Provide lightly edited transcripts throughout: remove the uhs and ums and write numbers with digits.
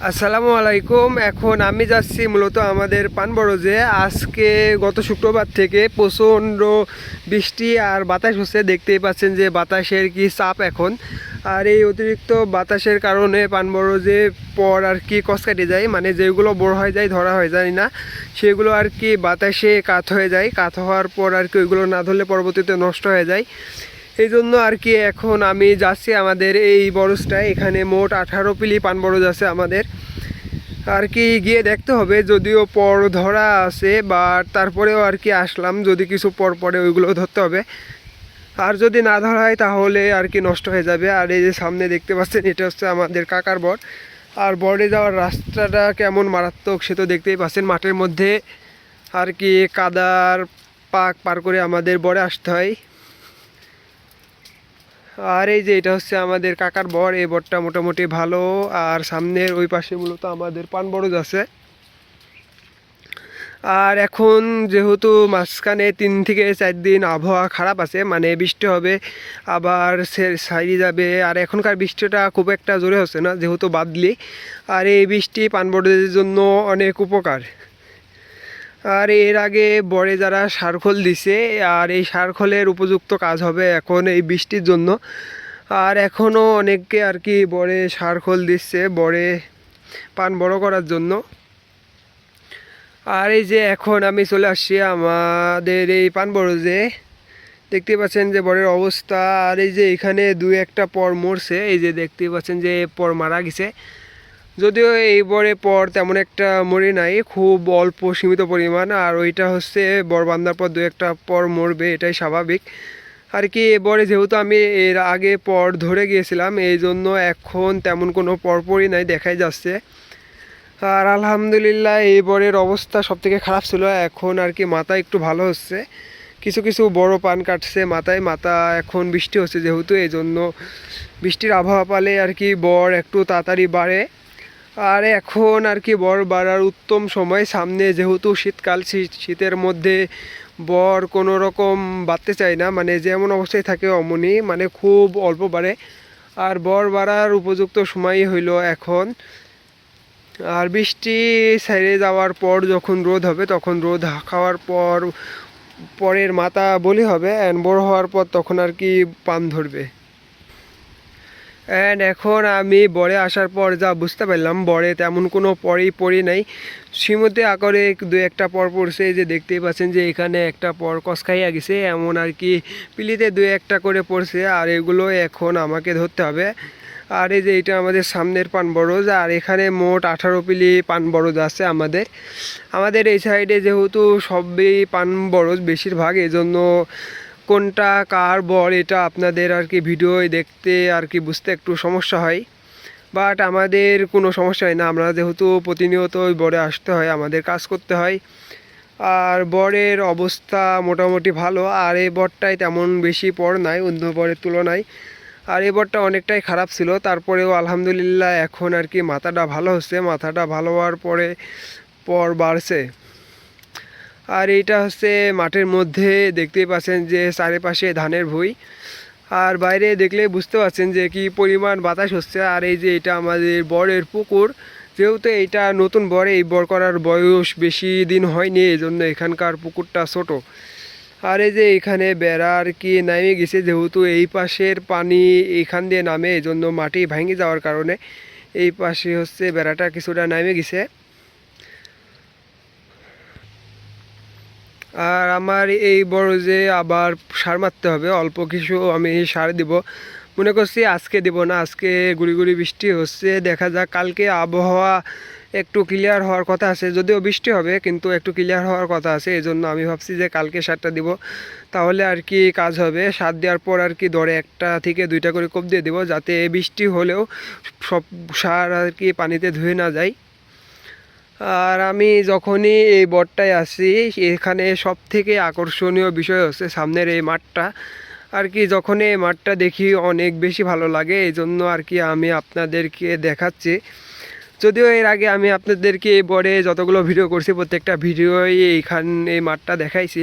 আসসালামু আলাইকুম। এখন আমি যাচ্ছি মূলত আমাদের পানবরজে। আজকে গত শুক্রবার থেকে প্রচণ্ড বৃষ্টি আর বাতাস হচ্ছে, দেখতেই পাচ্ছেন যে বাতাসের কি চাপ এখন। আর এই অতিরিক্ত বাতাসের কারণে পানবরজে পর আর কি কস কেটে যায়, মানে যেগুলো বড় হয়ে যায় ধরা হয়ে যায় না, সেগুলো আর কি বাতাসে কাত হয়ে যায়। কাত হওয়ার পর আর কি ওইগুলো না ধরলে পরবর্তীতে নষ্ট হয়ে যায়। এই জন্য আর কি এখন আমি যাচ্ছি আমাদের এই বরজটায়। এখানে মোট 18 পিলি পান বরজ আছে আমাদের। আর কি গিয়ে দেখতে হবে, যদিও পর ধরা আছে, বা তারপরেও আর কি আসলাম, যদি কিছু পর পরে ওইগুলো ধরতে হবে। আর যদি না ধরা হয় তাহলে আর কি নষ্ট হয়ে যাবে। আর এই যে সামনে দেখতে পাচ্ছেন, এটা হচ্ছে আমাদের কাকার বর। আর বরে যাওয়ার রাস্তাটা কেমন মারাত্মক সে তো দেখতেই পাচ্ছেন। মাঠের মধ্যে আর কি কাদার পাক পার করে আমাদের বরে আসতে হয়। আর এই যে এটা হচ্ছে আমাদের কাকার বর। এই বরটা মোটামুটি ভালো। আর সামনের ওই পাশে মূলত আমাদের পান বরজ আছে। আর এখন যেহেতু মাঝখানে 3 থেকে 4 দিন আবহাওয়া খারাপ আছে, মানে বৃষ্টি হবে আবার সাইরে যাবে। আর এখনকার বৃষ্টিটা খুব একটা জোরে হচ্ছে না, যেহেতু বাদলি। আর এই বৃষ্টি পান বরজের জন্য অনেক উপকার। আর এর আগে বরে যারা সারখোল দিছে, আর এই সারখোলের উপযুক্ত কাজ হবে এখন এই বৃষ্টির জন্য। আর এখনও অনেককে আর কি বরে সারখোল দিচ্ছে বরে পান বড় করার জন্য। আর এই যে এখন আমি চলে আসছি আমাদের এই পান বরজে। দেখতে পাচ্ছেন যে বরের অবস্থা। আর এই যে এখানে 2-1টা পর মরছে, এই যে দেখতে পাচ্ছেন যে পর মারা গেছে। যদিও এই বরে পর তেমন একটা মরে নাই, খুব অল্প সীমিত পরিমাণ। আর ওইটা হচ্ছে বর বান্ধার পর 2-1টা পর মরবে, এটাই স্বাভাবিক। আর কি এবারে যেহেতু আমি এর আগে পর ধরে গিয়েছিলাম, এই জন্য এখন তেমন কোনো পরপরই নাই, দেখাই যাচ্ছে। আর আলহামদুলিল্লাহ এই বরের অবস্থা সবথেকে খারাপ ছিল। এখন আর কি মাথা একটু ভালো হচ্ছে, কিছু কিছু বড় পান কাটছে মাথায়। মাথা এখন বৃষ্টি হচ্ছে যেহেতু, এই জন্য বৃষ্টির আবহাওয়া পালে আর কি বর একটু তাড়াতাড়ি বাড়ে। আর এখন আর কি বর বাড়ার উত্তম সময়। সামনে যেহেতু শীতকাল, শীতের মধ্যে বর কোনো রকম বাড়তে চায় না, মানে যেমন অবস্থায় থাকে অমনই, মানে খুব অল্প বাড়ে। আর বর বাড়ার উপযুক্ত সময় হইল এখন। আর বৃষ্টি ছেড়ে যাওয়ার পর যখন রোদ হবে, তখন রোদ খাওয়ার পর পরের মাথা বলি হবে, অ্যান্ড বড় হওয়ার পর তখন আর কি পান ধরবে। অ্যান্ড এখন আমি বরে আসার পর যা বুঝতে পারলাম, বরে তেমন কোনো পরি নাই। সীমতে আকারে 2-1টা পর পড়ছে। এই যে দেখতেই পাচ্ছেন যে এখানে একটা পর কস খাইয়া গেছে, এমন আর কি পিলিতে 2-1টা করে পড়ছে। আর এগুলো এখন আমাকে ধরতে হবে। আর এই যে এটা আমাদের সামনের পান বরজ। আর এখানে মোট 18 পিলি পান বরজ আছে আমাদের। আমাদের এই সাইডে যেহেতু সবই পান বরজ বেশিরভাগ, এই জন্য কোনটা কার বর এটা আপনাদের আর কি ভিডিও দেখতে আর কি বুঝতে একটু সমস্যা হয়। বাট আমাদের কোনো সমস্যা হয় না, আমরা যেহেতু প্রতিনিয়ত ওই বরে আসতে হয়, আমাদের কাজ করতে হয়। আর বরের অবস্থা মোটামুটি ভালো। আর এই বরটায় তেমন বেশি পর নাই অন্য বরের তুলনায়। আর এই বরটা অনেকটাই খারাপ ছিল, তারপরেও আলহামদুলিল্লাহ এখন আর কি মাথাটা ভালো হচ্ছে। মাথাটা ভালো হওয়ার পরে পর বাড়ছে। আর এইটা হচ্ছে মাঠের মধ্যে, দেখতেই পাচ্ছেন যে চারিপাশে ধানের ভুঁই। আর বাইরে দেখলে বুঝতে পারছেন যে কি পরিমাণ বাতাস হচ্ছে। আর এই যে এটা আমাদের বরের পুকুর, যেহেতু এইটা নতুন বর, এই বর করার বয়স বেশি দিন হয়নি, এই জন্য এখানকার পুকুরটা ছোট। আর এই যে এখানে বেড়া আর কি নামে গেছে, যেহেতু এই পাশের পানি এখান দিয়ে নামে, এই জন্য মাটি ভেঙে যাওয়ার কারণে এই পাশে হচ্ছে বেড়াটা কিছুটা নামে গেছে। আর আমার এই বড় যে আবার সার মারতে হবে, অল্প কিছু আমি সার দিব। মনে করছি আজকে দিব না, আজকে গুড়ি গুড়ি বৃষ্টি হচ্ছে, দেখা যাক। কালকে আবহাওয়া একটু ক্লিয়ার হওয়ার কথা আছে, যদিও বৃষ্টি হবে কিন্তু একটু ক্লিয়ার হওয়ার কথা আছে। এই জন্য আমি ভাবছি যে কালকে সারটা দিব, তাহলে আর কি কাজ হবে। সার দেওয়ার পর আর কি দরে 1টা থেকে 2টা করে কোপ দিয়ে দেবো, যাতে বৃষ্টি হলেও সব সার আর কি পানিতে ধুয়ে না যায়। আর আমি যখনই এই বটটায় আসি, এখানে সব থেকে আকর্ষণীয় বিষয় হচ্ছে সামনের এই মাঠটা। আর কি যখন এই মাঠটা দেখি অনেক বেশি ভালো লাগে, এই জন্য আর কি আমি আপনাদেরকে দেখাচ্ছি। যদিও এর আগে আমি আপনাদেরকে এই বরে যতগুলো ভিডিও করছি, প্রত্যেকটা ভিডিওই এই মাঠটা দেখাইছি।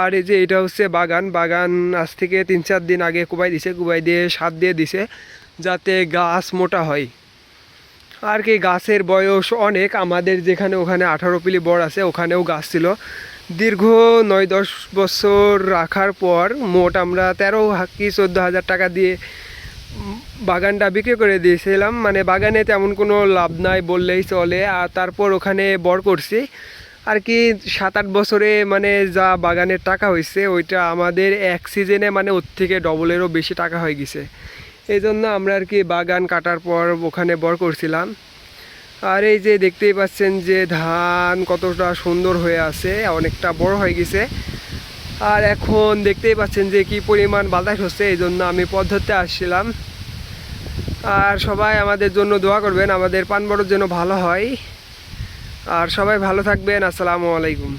আর এই যে এটা হচ্ছে বাগান। বাগান আজ থেকে 3-4 দিন আগে কুবাই দিছে, কুবাই দিয়ে সার দিয়ে দিছে যাতে গাছ মোটা হয়। আর কি গাছের বয়স অনেক, আমাদের যেখানে ওখানে 18 পিলি বড় আছে ওখানেও গাছ ছিল। দীর্ঘ 9-10 বছর রাখার পর মোট আমরা 13 কি 14 হাজার টাকা দিয়ে বাগানটা বিক্রি করে দিয়েছিলাম। মানে বাগানে তেমন কোনো লাভ নাই বললেই চলে। আর তারপর ওখানে বড় করছি আর কি 7-8 বছরে মানে যা বাগানের টাকা হয়েছে ওইটা আমাদের এক সিজনে মানে ওর থেকে ডবলেরও বেশি টাকা হয়ে গেছে। এই জন্য আমরা আর কি বাগান কাটার পর ওখানে বড় করছিলাম। আর এই যে দেখতেই পাচ্ছেন যে ধান কতটা সুন্দর হয়ে আছে, অনেকটা বড় হয়ে গেছে। আর এখন দেখতেই পাচ্ছেন যে কি পরিমাণ বাতাস হচ্ছে, এই জন্য আমি পথ ধরতে আসছিলাম। আর সবাই আমাদের জন্য দোয়া করবেন, আমাদের পান বড়র জন্য ভালো হয়। আর সবাই ভালো থাকবেন। আসসালামু আলাইকুম।